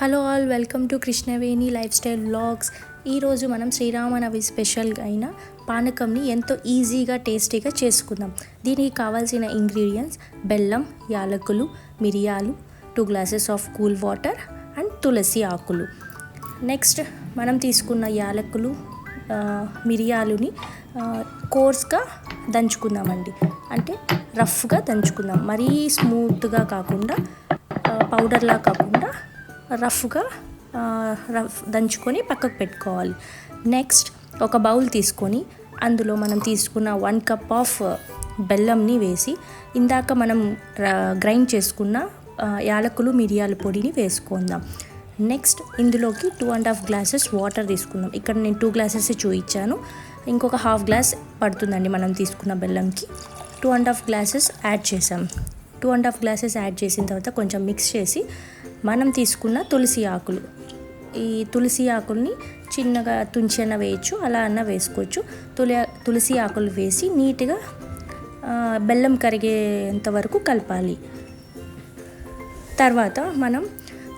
Hello all, welcome to Krishnaveni life style vlogs. ఈరోజు మనం శ్రీరామనవమి స్పెషల్గా అయిన పానకంని ఎంతో ఈజీగా టేస్టీగా చేసుకుందాం. దీనికి కావాల్సిన ఇంగ్రీడియంట్స్ బెల్లం, యాలకులు, మిరియాలు, 2 glasses of cool water and తులసి ఆకులు. నెక్స్ట్ మనం తీసుకున్న యాలకులు, మిరియాలుని కోర్స్గా దంచుకుందామండి. అంటే రఫ్గా దంచుకుందాం, మరీ స్మూత్గా కాకుండా, పౌడర్లా కాకుండా రఫ్గా దంచుకొని పక్కకు పెట్టుకోవాలి. నెక్స్ట్ ఒక బౌల్ తీసుకొని అందులో మనం తీసుకున్న 1 కప్ ఆఫ్ బెల్లంని వేసి ఇందాక మనం గ్రైండ్ చేసుకున్న యాలకులు, మిరియాల పొడిని వేసుకుందాం. నెక్స్ట్ ఇందులోకి 2.5 గ్లాసెస్ వాటర్ తీసుకుందాం. ఇక్కడ నేను 2 గ్లాసెస్ చూపించాను, ఇంకొక హాఫ్ గ్లాస్ పడుతుందండి మనం తీసుకున్న బెల్లంకి. 2.5 గ్లాసెస్ యాడ్ చేసాం. 2.5 గ్లాసెస్ యాడ్ చేసిన తర్వాత కొంచెం మిక్స్ చేసి మనం తీసుకున్న తులసి ఆకులు, ఈ తులసి ఆకుల్ని చిన్నగా తుంచన వేయచ్చు, అలా అన్న వేసుకోవచ్చు. తులసి ఆకులు వేసి నీట్గా బెల్లం కరిగేంత వరకు కలపాలి. తర్వాత మనం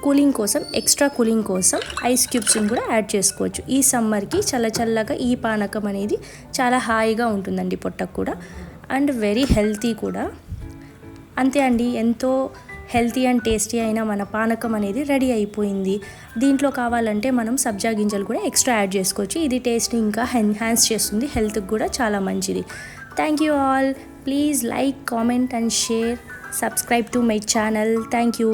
కూలింగ్ కోసం, ఎక్స్ట్రా కూలింగ్ కోసం ఐస్ క్యూబ్స్ని కూడా యాడ్ చేసుకోవచ్చు. ఈ సమ్మర్కి చల్లగా ఈ పానకం అనేది చాలా హాయిగా ఉంటుందండి పొట్టకు కూడా, అండ్ వెరీ హెల్తీ కూడా. అంతే అండి, ఎంతో హెల్తీ అండ్ టేస్టీ అయిన మన పానకం అనేది రెడీ అయిపోయింది. దీంట్లో కావాలంటే మనం సబ్జా గింజలు కూడా ఎక్స్ట్రా యాడ్ చేసుకోవచ్చు. ఇది టేస్ట్ని ఇంకా ఎన్హాన్స్ చేస్తుంది, హెల్త్కి కూడా చాలా మంచిది. Thank you all. Please like, comment and share. Subscribe to my channel. Thank you.